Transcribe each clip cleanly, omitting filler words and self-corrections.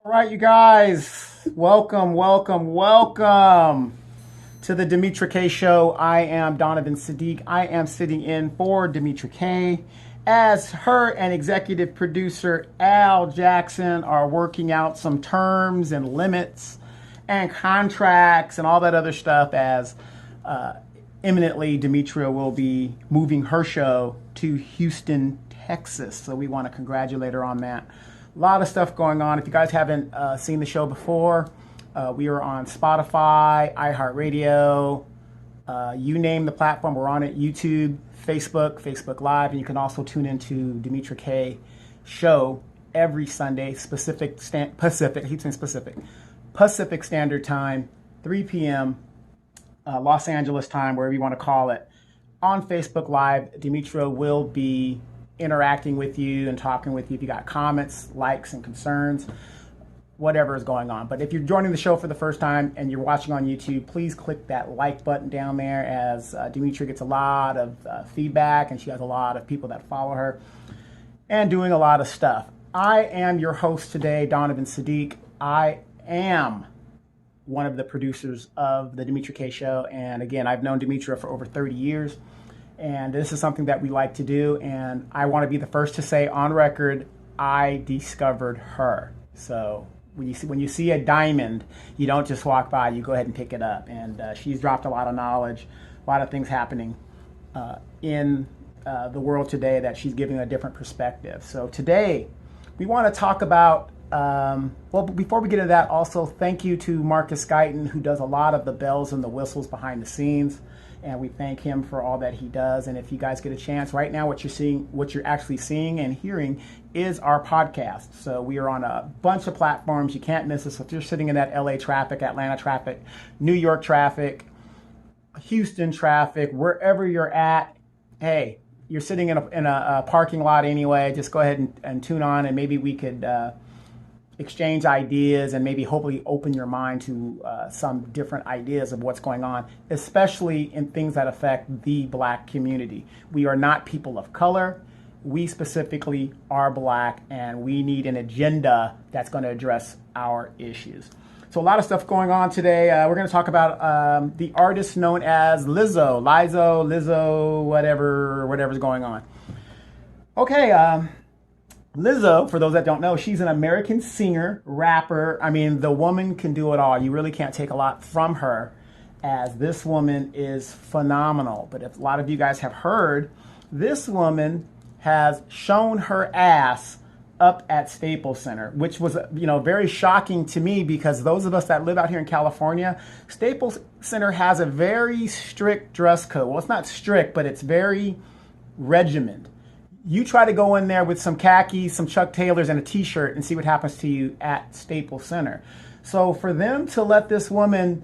All right, you guys, welcome to the Demetra K Show. I am Donovan Sadiq. I am sitting in for Demetra K as her and executive producer Al Jackson are working out some terms and limits and contracts and all that other stuff as imminently Demetria will be moving her show to Houston, Texas. So we want to congratulate her on that. A lot of stuff going on. If you guys haven't seen the show before, we are on Spotify, iHeartRadio, you name the platform, we're on it. YouTube, Facebook Live, and you can also tune into Demetra K show every Sunday, Pacific, I keep saying Pacific, Pacific Standard Time, 3 p.m. Los Angeles time, wherever you want to call it, on Facebook Live. Demetra will be interacting with you and talking with you if you got comments, likes, and concerns, whatever is going on. But if you're joining the show for the first time and you're watching on YouTube, please click that like button down there, as Demetra gets a lot of feedback and she has a lot of people that follow her and doing a lot of stuff. I am your host today, Donovan Sadiq. I am one of the producers of the Demetra K Show. And again, I've known Demetra for over 30 years. And this is something that we like to do. And I want to be the first to say on record, I discovered her. So when you see a diamond, you don't just walk by, you go ahead and pick it up. And she's dropped a lot of knowledge, a lot of things happening in the world today that she's giving a different perspective. So today we want to talk about well, before we get into that, also thank you to Marcus Guyton, who does a lot of the bells and the whistles behind the scenes, and we thank him for all that he does. And if you guys get a chance, right now what you're actually seeing and hearing is our podcast. So we are on a bunch of platforms. You can't miss us. If you're sitting in that LA traffic, Atlanta traffic, New York traffic, Houston traffic, wherever you're at, hey, you're sitting in a parking lot anyway, just go ahead and tune on, and maybe we could exchange ideas and maybe hopefully open your mind to some different ideas of what's going on, especially in things that affect the Black community. We are not people of color. We specifically are Black, and we need an agenda that's going to address our issues. So a lot of stuff going on today. We're going to talk about the artist known as Lizzo, whatever's going on. Okay, Lizzo, for those that don't know, she's an American singer, rapper. I mean, the woman can do it all. You really can't take a lot from her, as this woman is phenomenal. But if a lot of you guys have heard, this woman has shown her ass up at Staples Center, which was, very shocking to me, because those of us that live out here in California, Staples Center has a very strict dress code. Well, it's not strict, but it's very regimented. You try to go in there with some khakis, some Chuck Taylors, and a t-shirt and see what happens to you at Staples Center. So for them to let this woman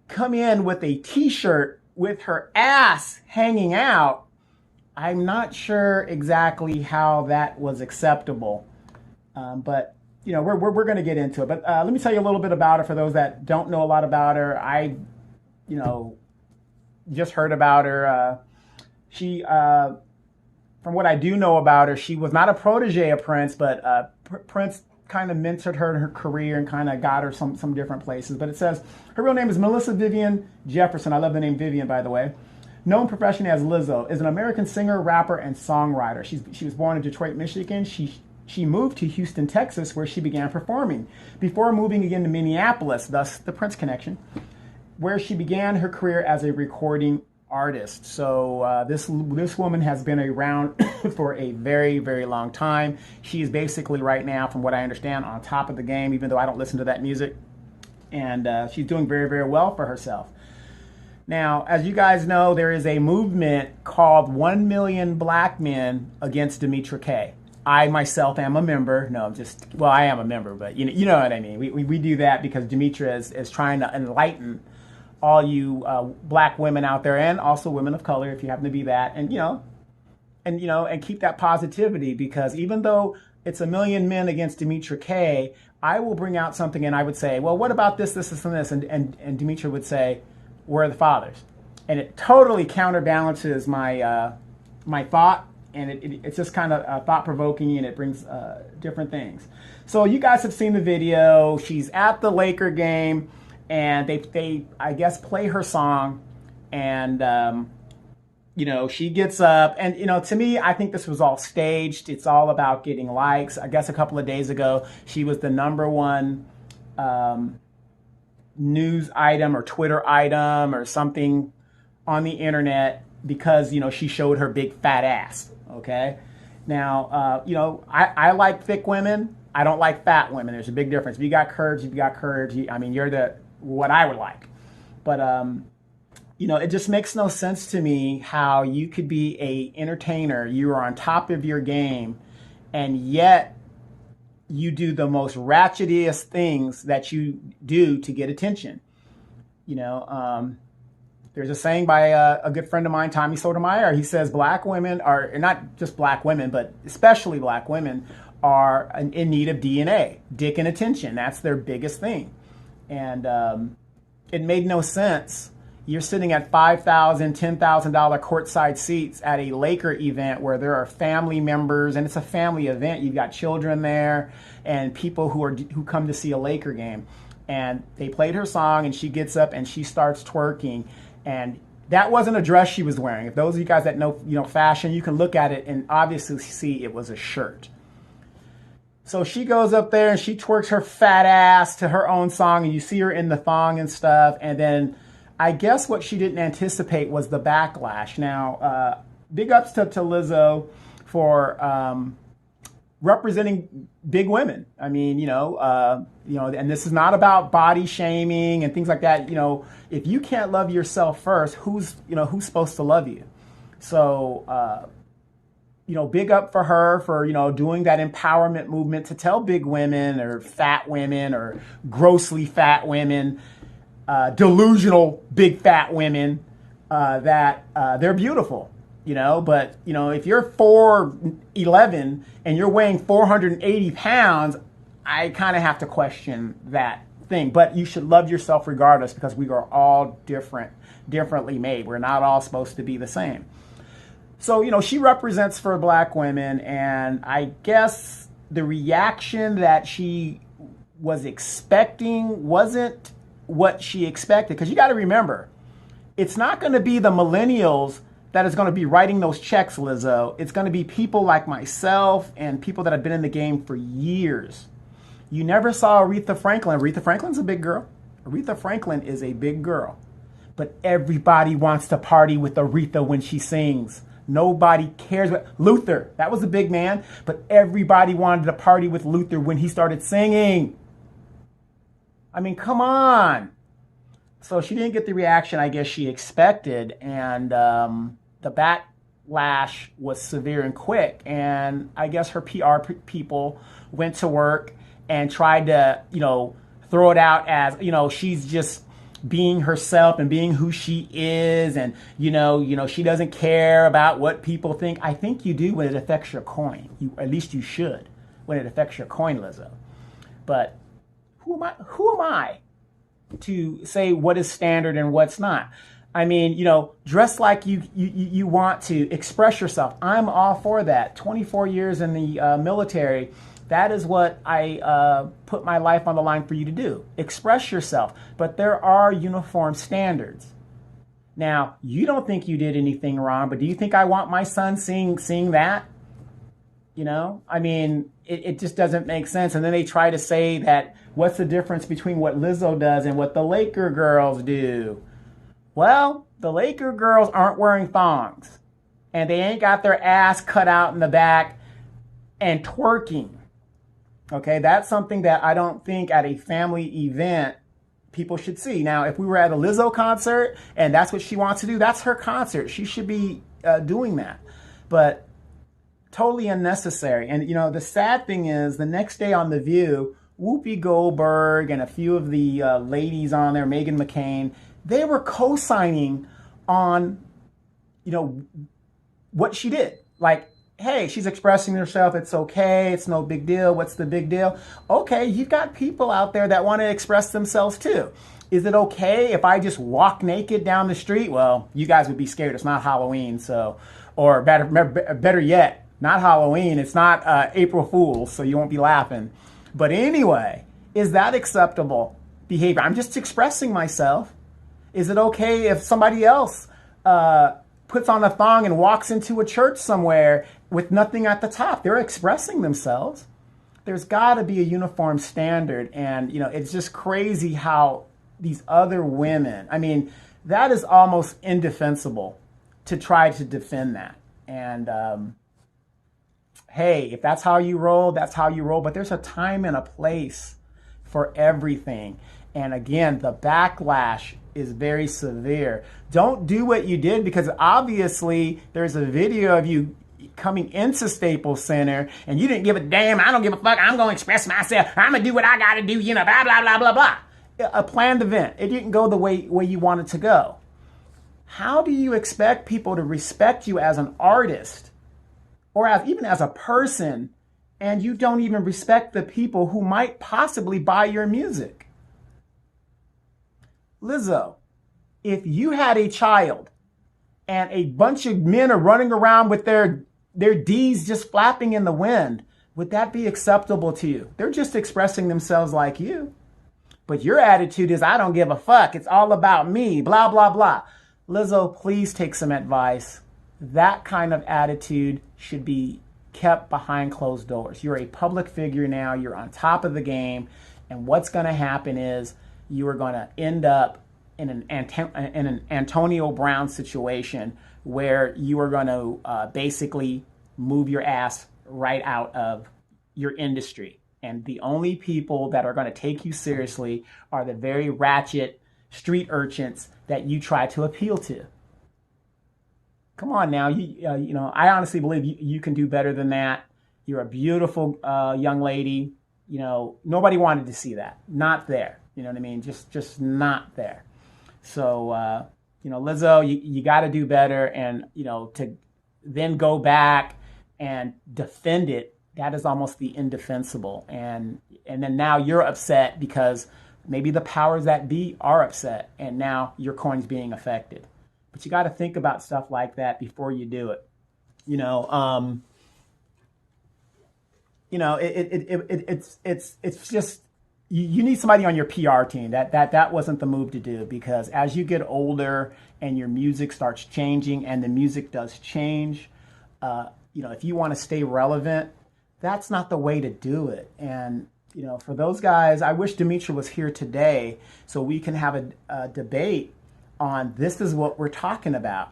come in with a t-shirt with her ass hanging out, I'm not sure exactly how that was acceptable. But, we're going to get into it. But let me tell you a little bit about her for those that don't know a lot about her. I, just heard about her. She... From what I do know about her, she was not a protege of Prince, but Prince kind of mentored her in her career and kind of got her some different places. But it says her real name is Melissa Vivian Jefferson. I love the name Vivian, by the way. Known professionally as Lizzo, is an American singer, rapper, and songwriter. She was born in Detroit, Michigan. She moved to Houston, Texas, where she began performing, before moving again to Minneapolis, thus the Prince connection, where she began her career as a recording artist. So this woman has been around for a very, very long time. She is basically right now, from what I understand, on top of the game, even though I don't listen to that music. And she's doing very, very well for herself. Now, as you guys know, there is a movement called 1 Million Black Men Against Demetra K. I myself am a member. No, I am a member, but you know what I mean. We do that because Demetra is trying to enlighten all you Black women out there, and also women of color, if you happen to be that, and keep that positivity, because even though it's 1 million men against Demetra K, I will bring out something and I would say, well, what about this, and this, and Demetra would say, where are the fathers? And it totally counterbalances my my thought and it's just kind of thought-provoking, and it brings different things. So you guys have seen the video. She's at the Laker game, and they I guess play her song, and she gets up, and to me, I think this was all staged. It's all about getting likes. I guess a couple of days ago, she was the #1 news item or Twitter item or something on the internet because she showed her big fat ass. Okay, now I like thick women. I don't like fat women. There's a big difference. If you got curves, you're what I would like. But it just makes no sense to me how you could be a entertainer. You are on top of your game, and yet you do the most ratchetiest things that you do to get attention. There's a saying by a good friend of mine, Tommy Sotomayor. He says black women are, not just black women, but especially black women, are in need of DNA, dick and attention. That's their biggest thing. And it made no sense. You're sitting at $5,000, $10,000 courtside seats at a Laker event where there are family members, and it's a family event. You've got children there and people who come to see a Laker game. And they played her song, and she gets up and she starts twerking. And that wasn't a dress she was wearing. If those of you guys that know fashion, you can look at it and obviously see it was a shirt. So she goes up there and she twerks her fat ass to her own song, and you see her in the thong and stuff. And then I guess what she didn't anticipate was the backlash. Now, big ups to Lizzo for representing big women. I mean, and this is not about body shaming and things like that. If you can't love yourself first, who's supposed to love you? So, big up for her for, doing that empowerment movement to tell big women or fat women or grossly fat women, delusional big fat women, that they're beautiful, but if you're 4'11" and you're weighing 480 pounds, I kind of have to question that thing. But you should love yourself regardless, because we are all differently made. We're not all supposed to be the same. So she represents for black women, and I guess the reaction that she was expecting wasn't what she expected. Because you got to remember, it's not going to be the millennials that is going to be writing those checks, Lizzo. It's going to be people like myself and people that have been in the game for years. You never saw Aretha Franklin. Aretha Franklin's a big girl. Aretha Franklin is a big girl. But everybody wants to party with Aretha when she sings. Nobody cares. Luther, that was a big man, but everybody wanted to party with Luther when he started singing. I mean, come on. So she didn't get the reaction I guess she expected, and the backlash was severe and quick. And I guess her PR people went to work and tried to, throw it out as, she's just being herself and being who she is, and she doesn't care about what people think. I think you do when it affects your coin. At least you should when it affects your coin, Lizzo. But who am I to say what is standard and what's not? I mean, dress like you want to, express yourself. I'm all for that. 24 years in the military. That is what I put my life on the line for you to do. Express yourself. But there are uniform standards. Now, you don't think you did anything wrong, but do you think I want my son seeing that? I mean, it just doesn't make sense. And then they try to say that what's the difference between what Lizzo does and what the Laker girls do? Well, the Laker girls aren't wearing thongs, and they ain't got their ass cut out in the back and twerking. Okay, that's something that I don't think at a family event people should see. Now, if we were at a Lizzo concert and that's what she wants to do, that's her concert. She should be doing that. But totally unnecessary. And, the sad thing is, the next day on The View, Whoopi Goldberg and a few of the ladies on there, Meghan McCain, they were co-signing on, what she did. Like, hey, she's expressing herself. It's okay. It's no big deal. What's the big deal? Okay, you've got people out there that want to express themselves too. Is it okay if I just walk naked down the street? Well, you guys would be scared. It's not Halloween, so Or better yet, not Halloween. It's not April Fool's, so you won't be laughing. But anyway, is that acceptable behavior? I'm just expressing myself. Is it okay if somebody else puts on a thong and walks into a church somewhere with nothing at the top? They're expressing themselves. There's got to be a uniform standard. And, it's just crazy how these other women, I mean, that is almost indefensible to try to defend that. And hey, if that's how you roll, that's how you roll. But there's a time and a place for everything. And again, the backlash is very severe. Don't do what you did, because obviously there's a video of you coming into Staples Center and you didn't give a damn. I don't give a fuck. I'm going to express myself. I'm going to do what I got to do, blah, blah, blah, blah, blah. A planned event. It didn't go the way you want it to go. How do you expect people to respect you as an artist or even as a person, and you don't even respect the people who might possibly buy your music? Lizzo, if you had a child and a bunch of men are running around with their D's just flapping in the wind, would that be acceptable to you? They're just expressing themselves like you. But your attitude is, I don't give a fuck. It's all about me, blah, blah, blah. Lizzo, please take some advice. That kind of attitude should be kept behind closed doors. You're a public figure now. You're on top of the game. And what's going to happen is you are going to end up in an Antonio Brown situation where you are going to basically move your ass right out of your industry. And the only people that are going to take you seriously are the very ratchet street urchins that you try to appeal to. Come on now. I honestly believe you can do better than that. You're a beautiful young lady. Nobody wanted to see that. Not there. You know what I mean? Just not there. So, Lizzo, you got to do better. And, to then go back and defend it, that is almost the indefensible. And then now you're upset because maybe the powers that be are upset, and now your coin's being affected. But you got to think about stuff like that before you do it. It's just, you need somebody on your PR team. That wasn't the move to do, because as you get older and your music starts changing, and the music does change, if you want to stay relevant, that's not the way to do it. And for those guys, I wish Demetra was here today so we can have a debate on this is what we're talking about.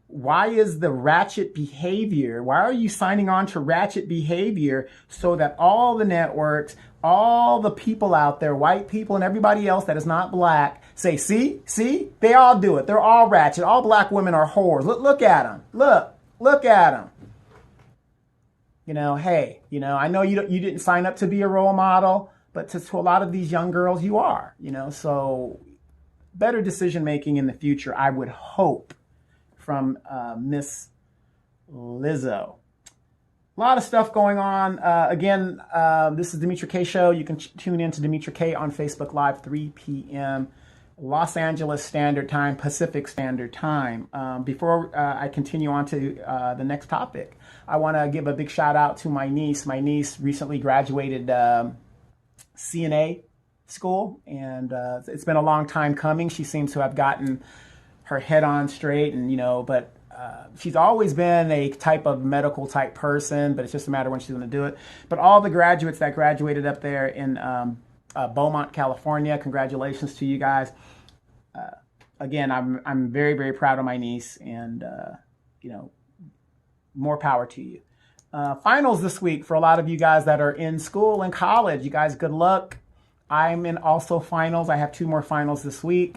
Why is the ratchet behavior? Why are you signing on to ratchet behavior so that all the networks, all the people out there, white people and everybody else that is not black, say, see, they all do it. They're all ratchet. All black women are whores. Look at them. Look at them. Hey, I know you didn't sign up to be a role model, but to a lot of these young girls, you are, so better decision making in the future, I would hope, from Miss Lizzo. A lot of stuff going on. Again, this is Demetra K Show. You can tune in to Demetra K on Facebook Live, 3 p.m. Los Angeles Standard Time, Pacific Standard Time. Before I continue on to the next topic, I want to give a big shout out to my niece. My niece recently graduated CNA school, and it's been a long time coming. She seems to have gotten her head on straight, and but she's always been a type of medical type person, but it's just a matter when she's going to do it. But all the graduates that graduated up there in Beaumont, California, congratulations to you guys. Again, I'm very, very proud of my niece, and more power to you. Finals this week for a lot of you guys that are in school and college. You guys, good luck. I'm in also finals. I have 2 more finals this week.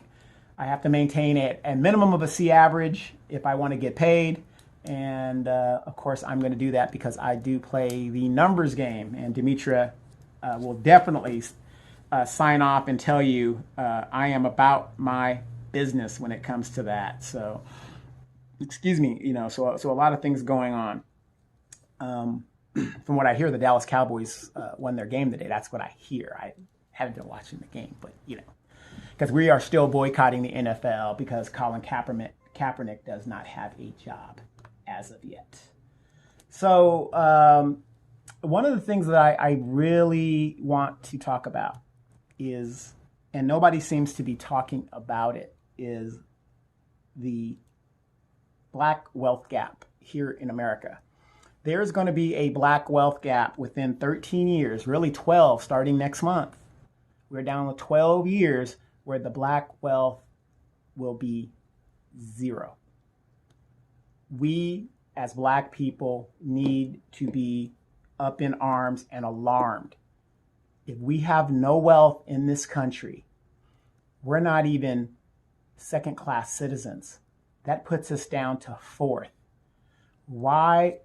I have to maintain a minimum of a C average if I want to get paid. And of course, I'm going to do that because I do play the numbers game. And Demetra will definitely sign off and tell you I am about my business when it comes to that. So, excuse me, so a lot of things going on. From what I hear, the Dallas Cowboys won their game today. That's what I hear. I haven't been watching the game, but because we are still boycotting the NFL because Colin Kaepernick does not have a job as of yet. So one of the things that I really want to talk about is, and nobody seems to be talking about it, is the black wealth gap here in America. There's going to be a black wealth gap within 13 years, really 12, starting next month. We're down to 12 years where the black wealth will be zero. We, as black people, need to be up in arms and alarmed. If we have no wealth in this country, we're not even second-class citizens. That puts us down to fourth. Why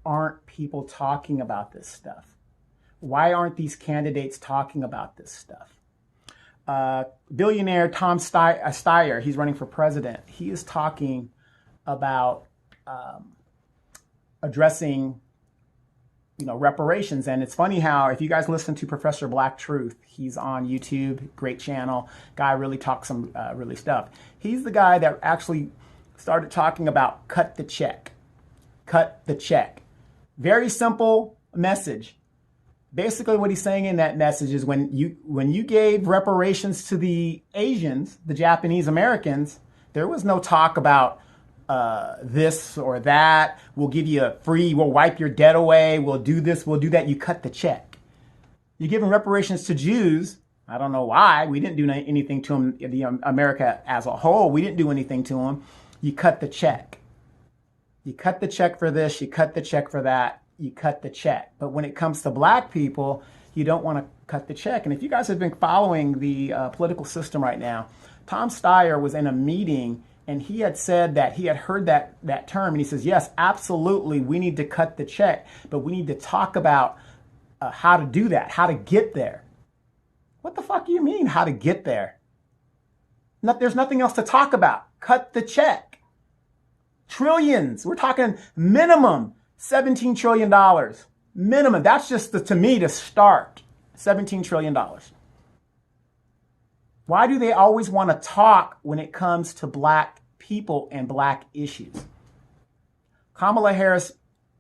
aren't people talking about this stuff? Why aren't these candidates talking about this stuff? Billionaire Tom Steyer, he's running for president. He is talking about addressing, reparations. And it's funny how, if you guys listen to Professor Black Truth, he's on YouTube, great channel. Guy really talks some really stuff. He's the guy that actually started talking about cut the check. Cut the check. Very simple message. Basically what he's saying in that message is when you gave reparations to the Asians, the Japanese Americans, there was no talk about this or that. We'll give you a free, we'll wipe your debt away, we'll do this, we'll do that. You cut the check. You're giving reparations to Jews. I don't know why. We didn't do anything to them, America as a whole. We didn't do anything to them. You cut the check. You cut the check for this, you cut the check for that, you cut the check. But when it comes to black people, you don't want to cut the check. And if you guys have been following the political system right now, Tom Steyer was in a meeting and he had said that he had heard that term. And he says, yes, absolutely, we need to cut the check, but we need to talk about how to do that, how to get there. What the fuck do you mean, how to get there? There's nothing else to talk about. Cut the check. Trillions. We're talking minimum $17 trillion. Minimum. That's just, to me, to start. $17 trillion. Why do they always want to talk when it comes to black people and black issues? Kamala Harris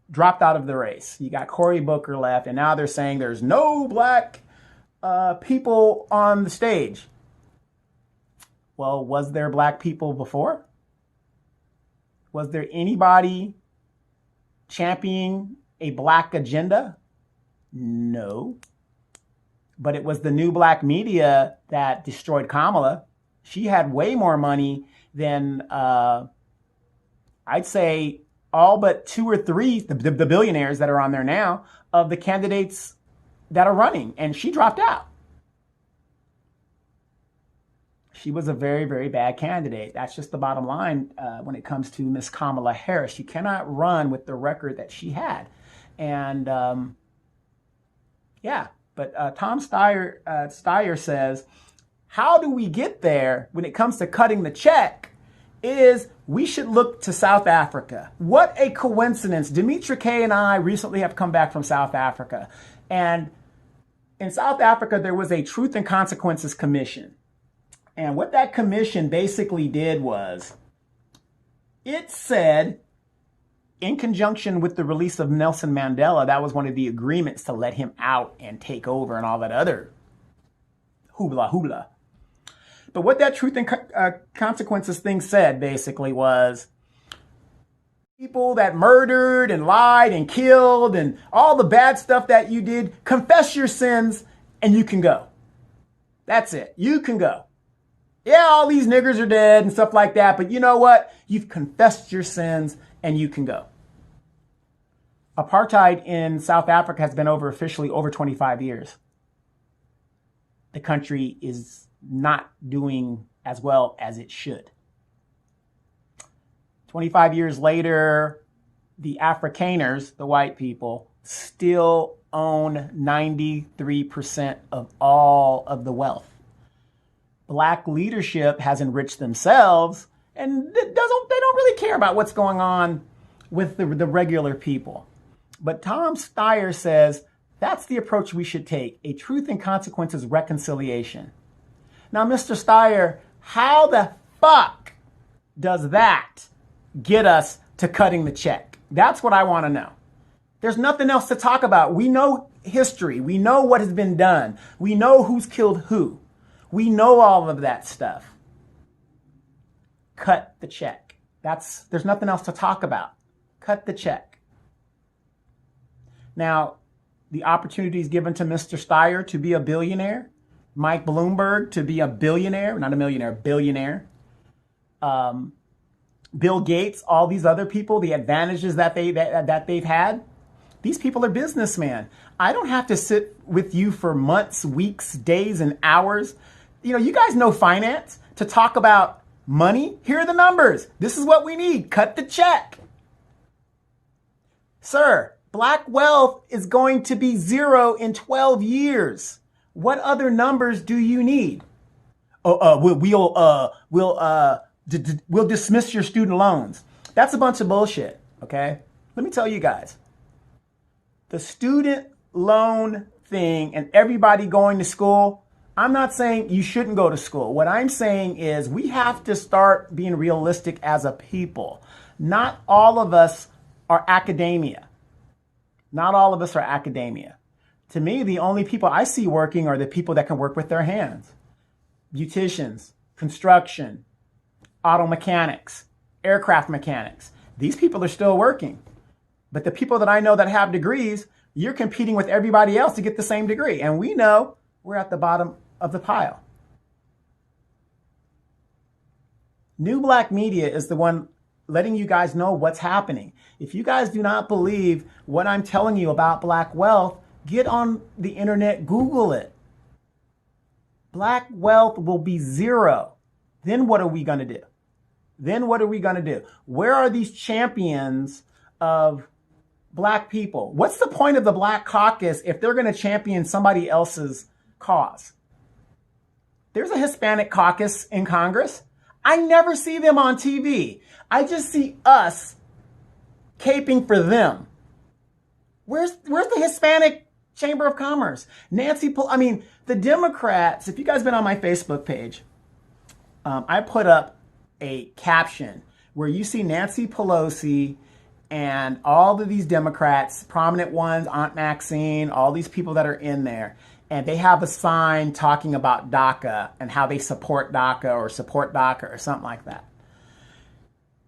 dropped out of the race. You got Cory Booker left, and now they're saying there's no black people on the stage. Well, was there black people before? Was there anybody championing a black agenda? No. But it was the new black media that destroyed Kamala. She had way more money than, I'd say, all but two or three, the billionaires that are on there now, of the candidates that are running. And she dropped out. She was a very, very bad candidate. That's just the bottom line when it comes to Miss Kamala Harris. She cannot run with the record that she had. And but Tom Steyer says, how do we get there when it comes to cutting the check is we should look to South Africa. What a coincidence. Demetra Kay and I recently have come back from South Africa. And in South Africa, there was a Truth and Consequences Commission. And what that commission basically did was, it said, in conjunction with the release of Nelson Mandela, that was one of the agreements to let him out and take over and all that other hoobla. But what that Truth and Consequences thing said basically was, people that murdered and lied and killed and all the bad stuff that you did, confess your sins and you can go. That's it. You can go. Yeah, all these niggers are dead and stuff like that, but you know what? You've confessed your sins and you can go. Apartheid in South Africa has been officially over 25 years. The country is not doing as well as it should. 25 years later, the Afrikaners, the white people, still own 93% of all of the wealth. Black leadership has enriched themselves and they don't really care about what's going on with the regular people. But Tom Steyer says that's the approach we should take, a Truth and Consequences reconciliation. Now, Mr. Steyer, how the fuck does that get us to cutting the check? That's what I want to know. There's nothing else to talk about. We know history. We know what has been done. We know who's killed who. We know all of that stuff. Cut the check. There's nothing else to talk about. Cut the check. Now, the opportunity is given to Mr. Steyer to be a billionaire, Mike Bloomberg to be a billionaire, not a millionaire, billionaire. Bill Gates, all these other people, the advantages that they've had. These people are businessmen. I don't have to sit with you for months, weeks, days, and hours. You guys know finance to talk about money. Here are the numbers. This is what we need. Cut the check. Sir, black wealth is going to be 0 in 12 years. What other numbers do you need? We'll dismiss your student loans. That's a bunch of bullshit, okay? Let me tell you guys. The student loan thing and everybody going to school, I'm not saying you shouldn't go to school. What I'm saying is we have to start being realistic as a people. Not all of us are academia. Not all of us are academia. To me, the only people I see working are the people that can work with their hands. Beauticians, construction, auto mechanics, aircraft mechanics. These people are still working. But the people that I know that have degrees, you're competing with everybody else to get the same degree. And we know we're at the bottom of the pile. New Black Media is the one letting you guys know what's happening. If you guys do not believe what I'm telling you about black wealth, get on the internet, Google it. Black wealth will be 0. Then what are we going to do? Where are these champions of black people? What's the point of the Black Caucus if they're going to champion somebody else's cause? There's a Hispanic caucus in Congress. I never see them on TV. I just see us caping for them. Where's the Hispanic Chamber of Commerce? The Democrats, if you guys been on my Facebook page, I put up a caption where you see Nancy Pelosi and all of these Democrats, prominent ones, Aunt Maxine, all these people that are in there, and they have a sign talking about DACA and how they support DACA or something like that.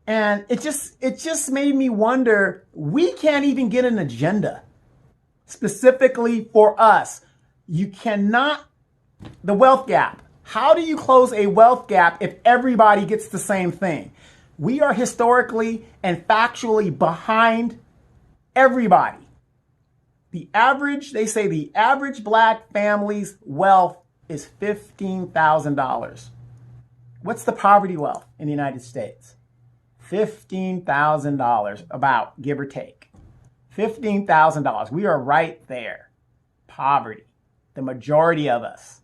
And it just made me wonder, we can't even get an agenda specifically for us. You cannot, the wealth gap. How do you close a wealth gap if everybody gets the same thing? We are historically and factually behind everybody. They say the average black family's wealth is $15,000. What's the poverty wealth in the United States? $15,000, about, give or take. $15,000. We are right there. Poverty. The majority of us.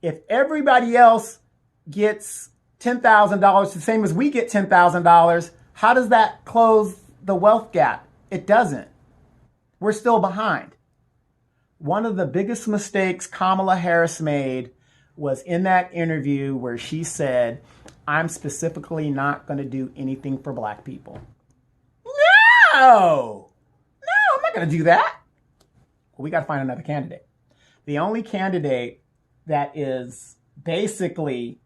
If everybody else gets $10,000, the same as we get $10,000, how does that close the wealth gap? It doesn't. We're still behind. One of the biggest mistakes Kamala Harris made was in that interview where she said, I'm specifically not going to do anything for black people. No, I'm not going to do that. Well, we got to find another candidate. The only candidate that is basically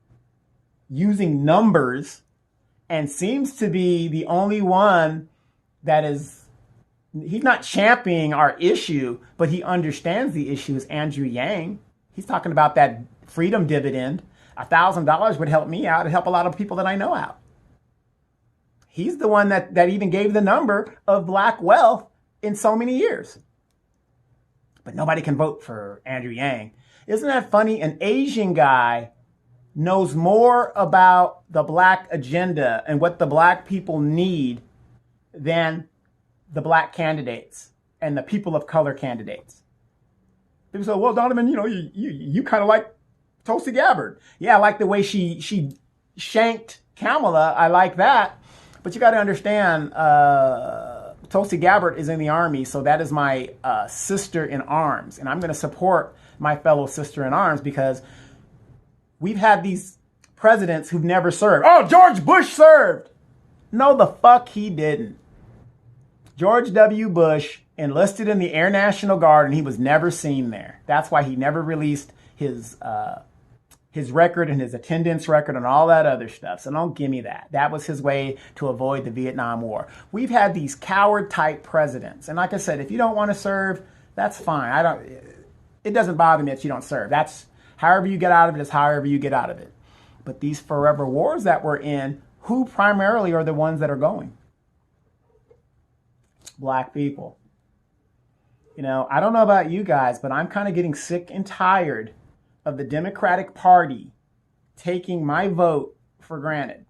using numbers and seems to be the only one that is, he's not championing our issue, but he understands the issue, is Andrew Yang. He's talking about that freedom dividend. $1,000 would help me out. It'd help a lot of people that I know out. He's the one that even gave the number of black wealth in so many years. But nobody can vote for Andrew Yang. Isn't that funny? An Asian guy knows more about the black agenda and what the black people need than the black candidates and the people of color candidates. People say, well, Donovan, you kind of like Tulsi Gabbard. Yeah, I like the way she shanked Kamala. I like that. But you got to understand, Tulsi Gabbard is in the Army, so that is my sister in arms. And I'm going to support my fellow sister in arms because we've had these presidents who've never served. Oh, George Bush served. No, the fuck he didn't. George W. Bush enlisted in the Air National Guard, and he was never seen there. That's why he never released his record and his attendance record and all that other stuff. So don't give me that. That was his way to avoid the Vietnam War. We've had these coward type presidents. And like I said, if you don't want to serve, that's fine. It doesn't bother me that you don't serve. That's however you get out of it is however you get out of it. But these forever wars that we're in, who primarily are the ones that are going? Black people. You know, I don't know about you guys, but I'm kind of getting sick and tired of the Democratic Party taking my vote for granted.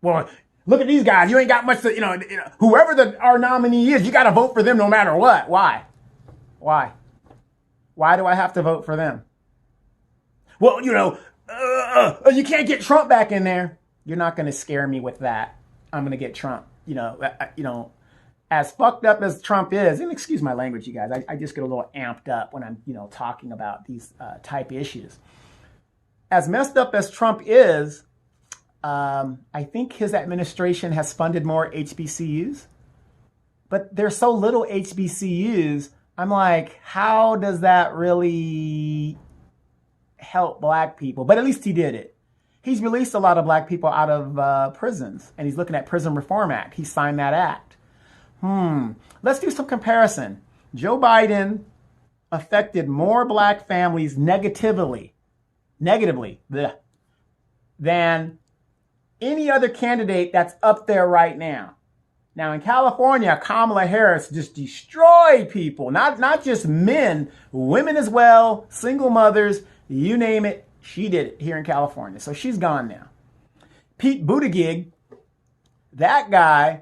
Well, look at these guys. You ain't got much to, whoever our nominee is, you got to vote for them no matter what. Why? Why do I have to vote for them? Well, you can't get Trump back in there. You're not going to scare me with that. I'm going to get Trump. As fucked up as Trump is, and excuse my language, you guys, I just get a little amped up when I'm, talking about these type issues. As messed up as Trump is, I think his administration has funded more HBCUs, but there's so little HBCUs. I'm like, how does that really help black people? But at least he did it. He's released a lot of black people out of prisons, and he's looking at Prison Reform Act. He signed that act. Let's do some comparison. Joe Biden affected more black families negatively than any other candidate that's up there right now. Now in California, Kamala Harris just destroyed people, not just men, women as well, single mothers, you name it, she did it here in California. So she's gone now. Pete Buttigieg, that guy,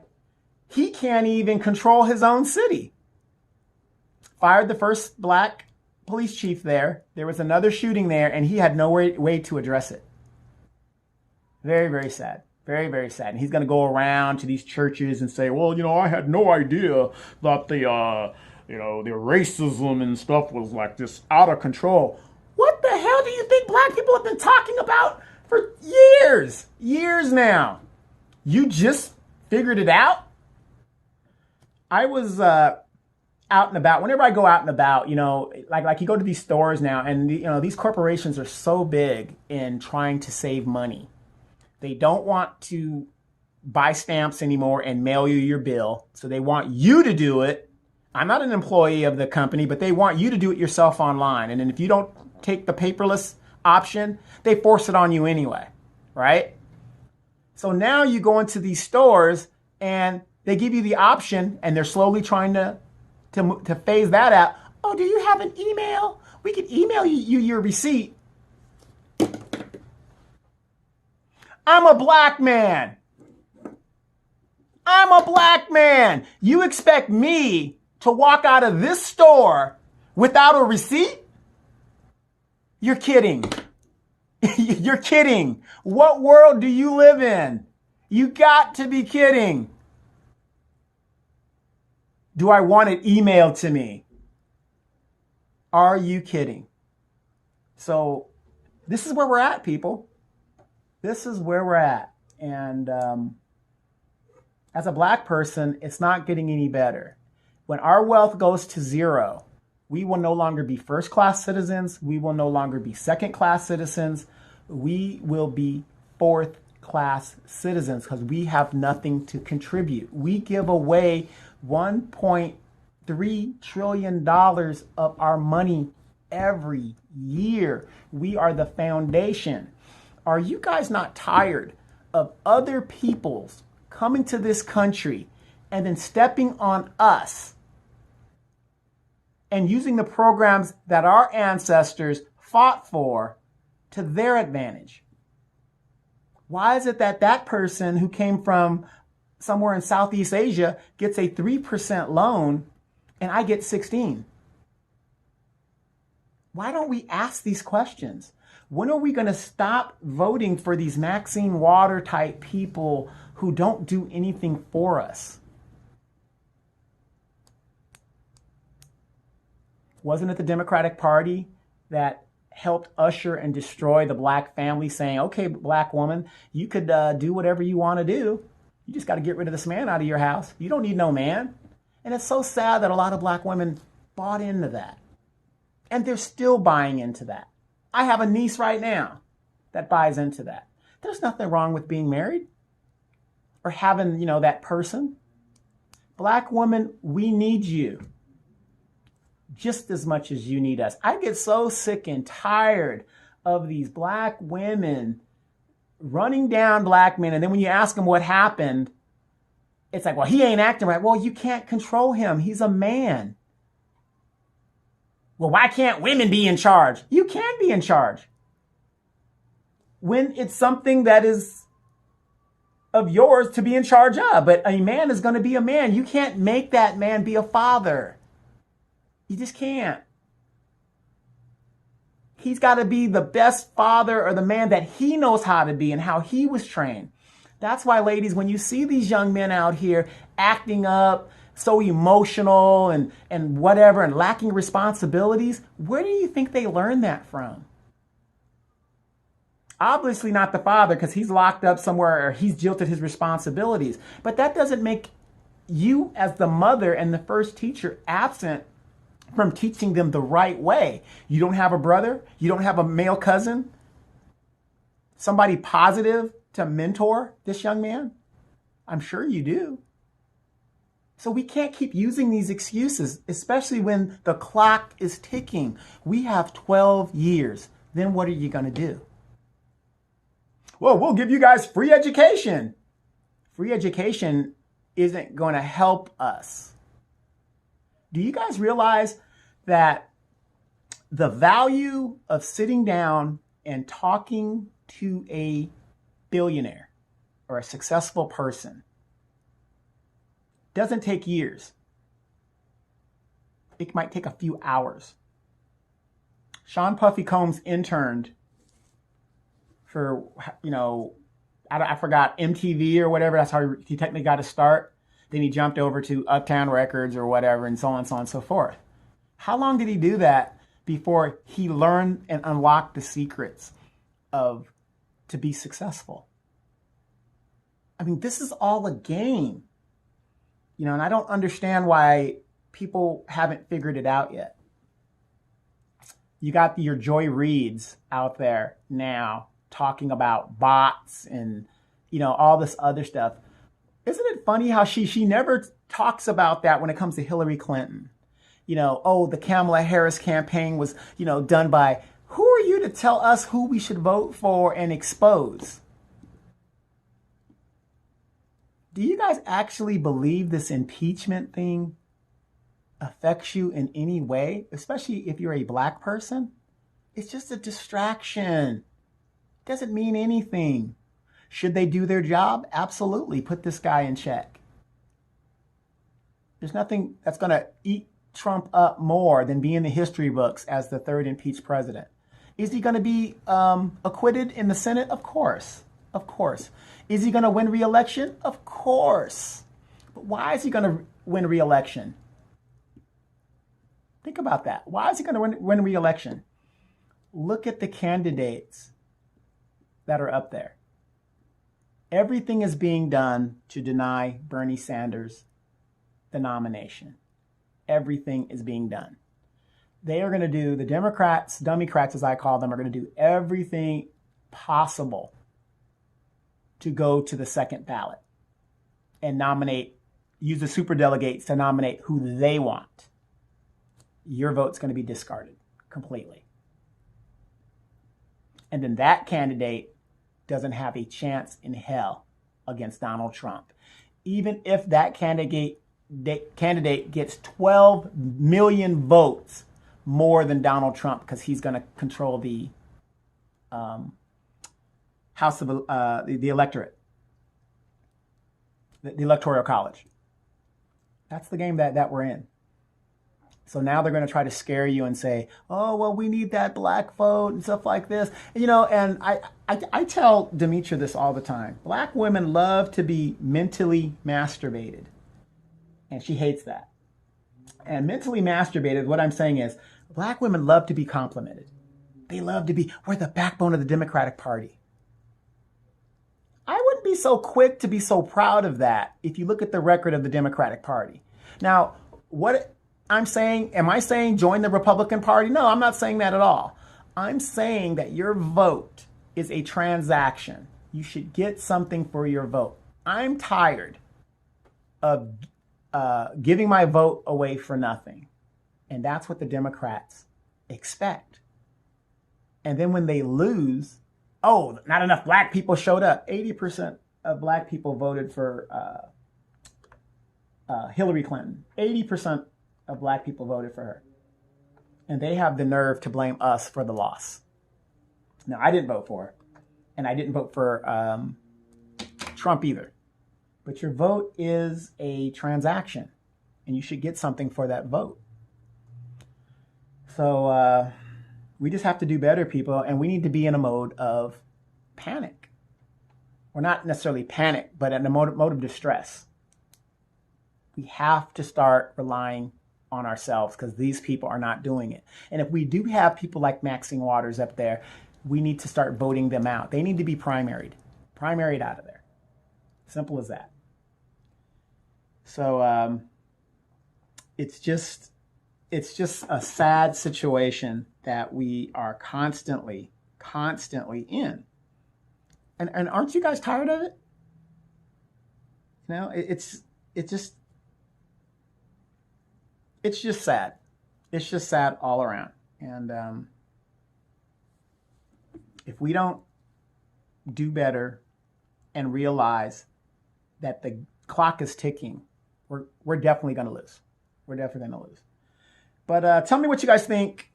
he can't even control his own city. Fired the first black police chief there. There was another shooting there, and he had no way to address it. Very, very sad. Very, very sad. And he's going to go around to these churches and say, well, I had no idea that the racism and stuff was like just out of control. What the hell do you think black people have been talking about for years? Years now. You just figured it out? I was out and about. Whenever I go out and about, like you go to these stores now, and these corporations are so big in trying to save money. They don't want to buy stamps anymore and mail you your bill, so they want you to do it. I'm not an employee of the company, but they want you to do it yourself online. And then if you don't take the paperless option, they force it on you anyway, right? So now you go into these stores and they give you the option, and they're slowly trying to phase that out. Oh, do you have an email? We can email you your receipt. I'm a black man. You expect me to walk out of this store without a receipt? You're kidding. You're kidding. What world do you live in? You got to be kidding. Do I want it emailed to me? Are you kidding? So this is where we're at, people. This is where we're at. And as a black person, it's not getting any better. When our wealth goes to zero, we will no longer be first-class citizens. We will no longer be second-class citizens. We will be fourth-class citizens because we have nothing to contribute. We give away $1.3 trillion of our money every year. We are the foundation. Are you guys not tired of other peoples coming to this country and then stepping on us and using the programs that our ancestors fought for to their advantage? Why is it that person who came from somewhere in Southeast Asia gets a 3% loan and I get 16? Why don't we ask these questions? When are we going to stop voting for these Maxine Water type people who don't do anything for us? Wasn't it the Democratic Party that helped usher and destroy the black family, saying, okay, black woman, you could do whatever you want to do. You just got to get rid of this man out of your house. You don't need no man. And it's so sad that a lot of black women bought into that. And they're still buying into that. I have a niece right now that buys into that. There's nothing wrong with being married or having, that person. Black woman, we need you just as much as you need us. I get so sick and tired of these black women running down black men. And then when you ask them what happened, it's like, well, he ain't acting right. Well, you can't control him. He's a man. Well, why can't women be in charge? You can be in charge. When it's something that is of yours to be in charge of. But a man is going to be a man. You can't make that man be a father. You just can't. He's got to be the best father or the man that he knows how to be and how he was trained. That's why, ladies, when you see these young men out here acting up, so emotional and whatever, and lacking responsibilities, where do you think they learned that from? Obviously not the father, because he's locked up somewhere or he's jilted his responsibilities. But that doesn't make you as the mother and the first teacher absent from teaching them the right way. You don't have a brother? You don't have a male cousin? Somebody positive to mentor this young man? I'm sure you do. So we can't keep using these excuses, especially when the clock is ticking. We have 12 years. Then what are you going to do? Well, we'll give you guys free education. Free education isn't going to help us. Do you guys realize that the value of sitting down and talking to a billionaire or a successful person doesn't take years? It might take a few hours. Sean Puffy Combs interned for, I forgot, MTV or whatever. That's how he technically got to start. Then he jumped over to Uptown Records or whatever, and so on and so forth. How long did he do that before he learned and unlocked the secrets to be successful? I mean, this is all a game. And I don't understand why people haven't figured it out yet. You got your Joy Reids out there now talking about bots and, all this other stuff. Isn't it funny how she never talks about that when it comes to Hillary Clinton? The Kamala Harris campaign was, done by, who are you to tell us who we should vote for and expose? Do you guys actually believe this impeachment thing affects you in any way, especially if you're a black person? It's just a distraction. It doesn't mean anything. Should they do their job? Absolutely. Put this guy in check. There's nothing that's going to eat Trump up more than being in the history books as the third impeached president. Is he going to be acquitted in the Senate? Of course. Of course. Is he going to win re-election? Of course. But why is he going to win re-election? Think about that. Why is he going to win re-election? Look at the candidates that are up there. Everything is being done to deny Bernie Sanders the nomination. Everything is being done. They are going to do, the Democrats, Dummycrats as I call them, are going to do everything possible to go to the second ballot and use the superdelegates to nominate who they want. Your vote's going to be discarded completely. And then that candidate doesn't have a chance in hell against Donald Trump. Even if that candidate gets 12 million votes more than Donald Trump, because he's going to control the House of the electorate, the Electoral College. That's the game that we're in. So now they're going to try to scare you and say, oh, well, we need that black vote and stuff like this. And I tell Demetra this all the time. Black women love to be mentally masturbated. And she hates that. And mentally masturbated, what I'm saying is, black women love to be complimented. They love to be, we're the backbone of the Democratic Party. I would shouldn't be so quick to be so proud of that if you look at the record of the Democratic Party. Now, what I'm saying, am I saying join the Republican Party? No, I'm not saying that at all. I'm saying that your vote is a transaction. You should get something for your vote. I'm tired of giving my vote away for nothing. And that's what the Democrats expect. And then when they lose, oh, not enough black people showed up. 80% of black people voted for Hillary Clinton. 80% of black people voted for her. And they have the nerve to blame us for the loss. Now, I didn't vote for her. And I didn't vote for Trump either. But your vote is a transaction. And you should get something for that vote. So we just have to do better, people. And we need to be in a mode of panic. Or not necessarily panic, but in a mode of distress. We have to start relying on ourselves because these people are not doing it. And if we do have people like Maxine Waters up there, we need to start voting them out. They need to be primaried out of there. Simple as that. So it's just a sad situation that we are constantly in. And aren't you guys tired of it? You know, it's just sad. It's just sad all around. And if we don't do better and realize that the clock is ticking, we're definitely going to lose. We're definitely going to lose. But tell me what you guys think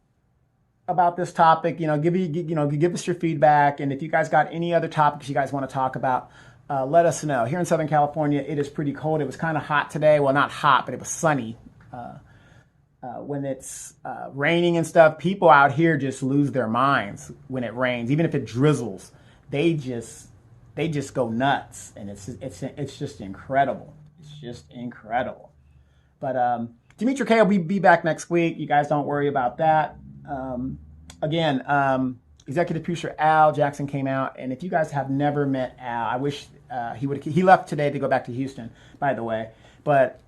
about this topic. You know, give us your feedback. And if you guys got any other topics you guys want to talk about, let us know. Here in Southern California, it is pretty cold. It was kind of hot today. Well, not hot, but it was sunny. When it's raining and stuff, people out here just lose their minds when it rains. Even if it drizzles, they just go nuts, and it's just incredible. It's just incredible. But Dimitri K will be back next week. You guys don't worry about that. Again, executive producer Al Jackson came out, and if you guys have never met Al, I wish he left today to go back to Houston, by the way, but.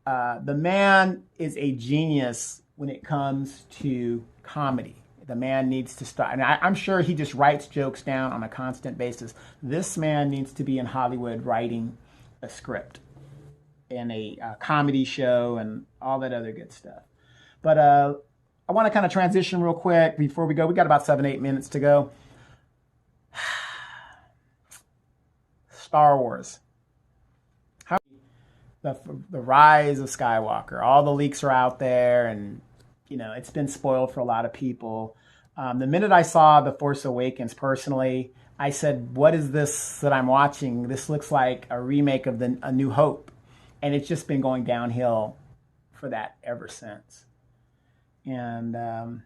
The man is a genius when it comes to comedy. The man needs to start, and I'm sure he just writes jokes down on a constant basis. This man needs to be in Hollywood writing a script and a comedy show and all that other good stuff. But I want to kind of transition real quick before we go. We got about 7-8 minutes to go. Star Wars. The rise of Skywalker. All the leaks are out there, and you know it's been spoiled for a lot of people. The minute I saw The Force Awakens, personally, I said, "What is this that I'm watching? This looks like a remake of A New Hope," and it's just been going downhill for that ever since. And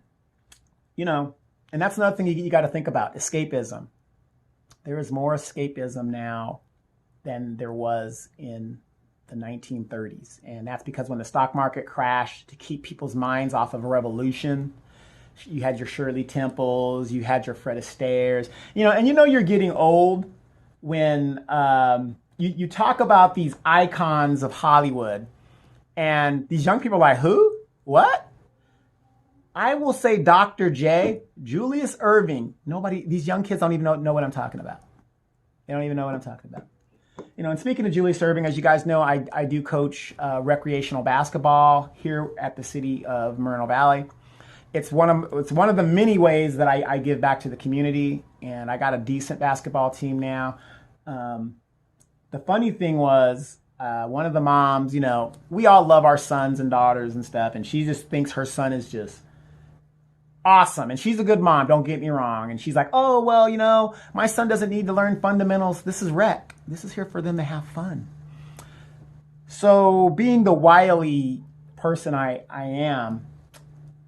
you know, and that's another thing you got to think about: escapism. There is more escapism now than there was in the 1930s. And that's because when the stock market crashed, to keep people's minds off of a revolution, you had your Shirley Temples, you had your Fred Astaire's, you know, and you know you're getting old when you talk about these icons of Hollywood, and these young people are like, who? What? I will say Dr. J, Julius Erving. These young kids don't even know what I'm talking about. They don't even know what I'm talking about. You know, and speaking of Julius Erving, as you guys know, I do coach recreational basketball here at the city of Moreno Valley. It's one of the many ways that I give back to the community, and I got a decent basketball team now. The funny thing was, one of the moms, you know, we all love our sons and daughters and stuff, and she just thinks her son is just awesome. And she's a good mom, don't get me wrong. And she's like, oh, well, you know, my son doesn't need to learn fundamentals. This is rec. This is here for them to have fun. So being the wily person I am,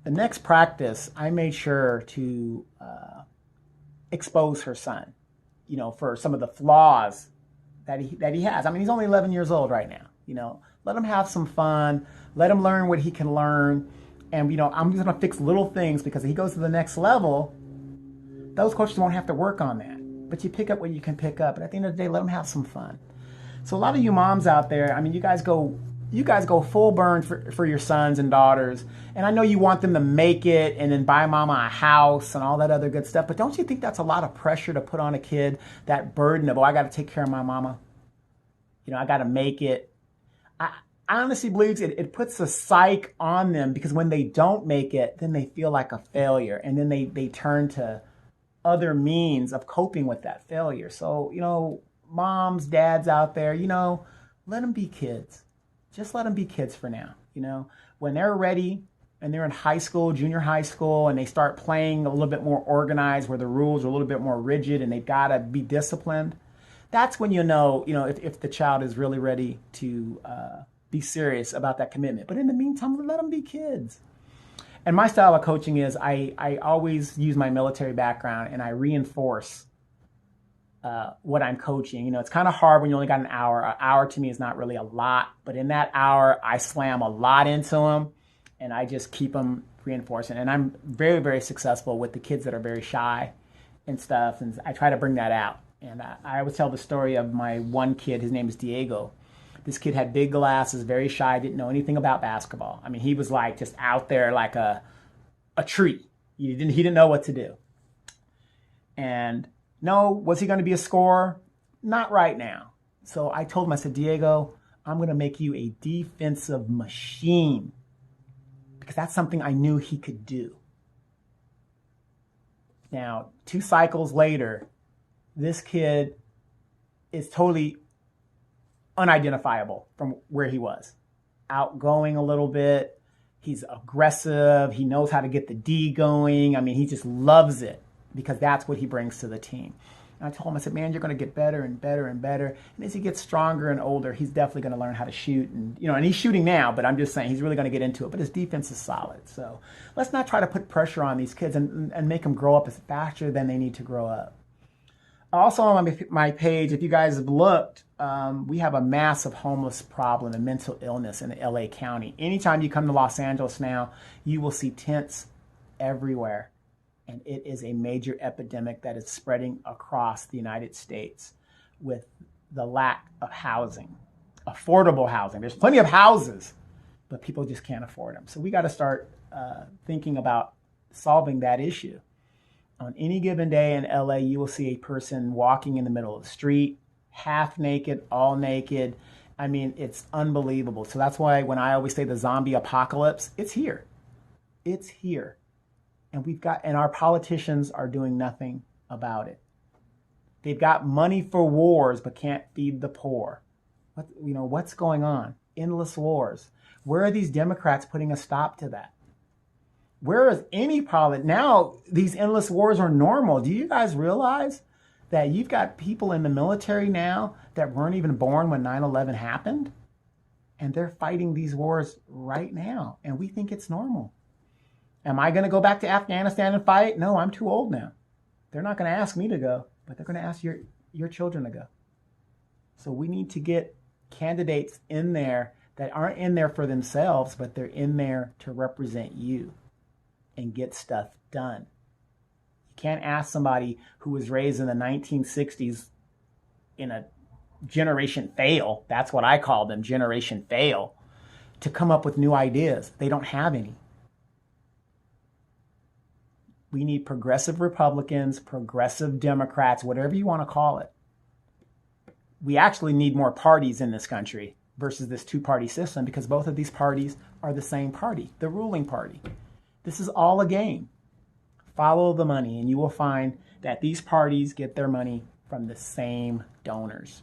the next practice, I made sure to expose her son, you know, for some of the flaws that he has. I mean, he's only 11 years old right now. You know, let him have some fun. Let him learn what he can learn. And, you know, I'm just going to fix little things because if he goes to the next level, those coaches won't have to work on that. but you pick up what you can pick up. And at the end of the day, let them have some fun. So a lot of you moms out there, I mean, you guys go full burn for your sons and daughters. And I know you want them to make it and then buy mama a house and all that other good stuff. But don't you think that's a lot of pressure to put on a kid, that burden of, oh, I got to take care of my mama. You know, I got to make it. I honestly believe it puts a psych on them, because when they don't make it, then they feel like a failure. And then they turn to other means of coping with that failure. So, you know, moms, dads out there, you know, let them be kids. Just let them be kids for now. You know, when they're ready and they're in high school, junior high school, and they start playing a little bit more organized, where the rules are a little bit more rigid and they've got to be disciplined, that's when you know, if the child is really ready to be serious about that commitment. But in the meantime, let them be kids. And my style of coaching is I always use my military background and I reinforce what I'm coaching. You know, it's kind of hard when you only got an hour. An hour to me is not really a lot, but in that hour, I slam a lot into them and I just keep them reinforcing. And I'm very, very successful with the kids that are very shy and stuff. And I try to bring that out. And I always tell the story of my one kid. His name is Diego. This kid had big glasses, very shy, didn't know anything about basketball. I mean, he was like just out there like a tree. He didn't know what to do. And no, was he going to be a scorer? Not right now. So I told him, I said, Diego, I'm going to make you a defensive machine, because that's something I knew he could do. Now, 2 cycles later, this kid is totally unidentifiable from where he was. Outgoing a little bit. He's aggressive. He knows how to get the D going. I mean, he just loves it, because that's what he brings to the team. And I told him, I said, man, you're going to get better and better and better. And as he gets stronger and older, he's definitely going to learn how to shoot. And, you know, and he's shooting now, but I'm just saying he's really going to get into it. But his defense is solid. So let's not try to put pressure on these kids and make them grow up as faster than they need to grow up. Also on my page, if you guys have looked, we have a massive homeless problem and mental illness in LA County. Anytime you come to Los Angeles now, you will see tents everywhere. And it is a major epidemic that is spreading across the United States with the lack of housing, affordable housing. There's plenty of houses, but people just can't afford them. So we got to start thinking about solving that issue. On any given day in LA, you will see a person walking in the middle of the street, half naked, all naked. I mean, it's unbelievable. So that's why when I always say the zombie apocalypse, it's here. It's here. And our politicians are doing nothing about it. They've got money for wars, but can't feed the poor. What's going on? Endless wars. Where are these Democrats putting a stop to that? Where is any problem? Now, these endless wars are normal. Do you guys realize that you've got people in the military now that weren't even born when 9/11 happened? And they're fighting these wars right now. And we think it's normal. Am I going to go back to Afghanistan and fight? No, I'm too old now. They're not going to ask me to go, but they're going to ask your children to go. So we need to get candidates in there that aren't in there for themselves, but they're in there to represent you and get stuff done. You can't ask somebody who was raised in the 1960s in a generation fail, that's what I call them, generation fail, to come up with new ideas. They don't have any. We need progressive Republicans, progressive Democrats, whatever you want to call it. We actually need more parties in this country versus this 2-party system, because both of these parties are the same party, the ruling party. This is all a game. Follow the money, and you will find that these parties get their money from the same donors.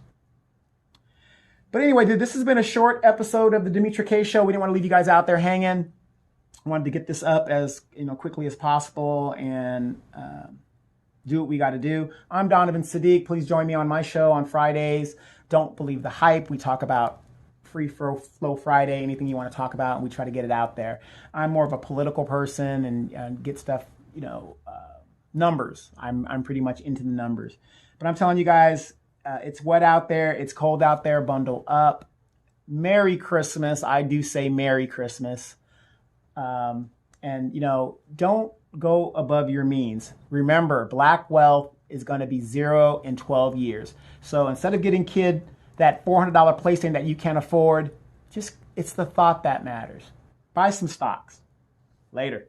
But anyway, dude, this has been a short episode of the Demetra K Show. We didn't want to leave you guys out there hanging. I wanted to get this up as quickly as possible and do what we got to do. I'm Donovan Sadiq. Please join me on my show on Fridays. Don't believe the hype. We talk about Free Flow Friday, anything you want to talk about, and we try to get it out there. I'm more of a political person and get stuff, numbers. I'm pretty much into the numbers. But I'm telling you guys, it's wet out there. It's cold out there. Bundle up. Merry Christmas. I do say Merry Christmas. And don't go above your means. Remember, black wealth is going to be 0 in 12 years. So instead of getting kid that $400 PlayStation that you can't afford, just it's the thought that matters. Buy some stocks. Later.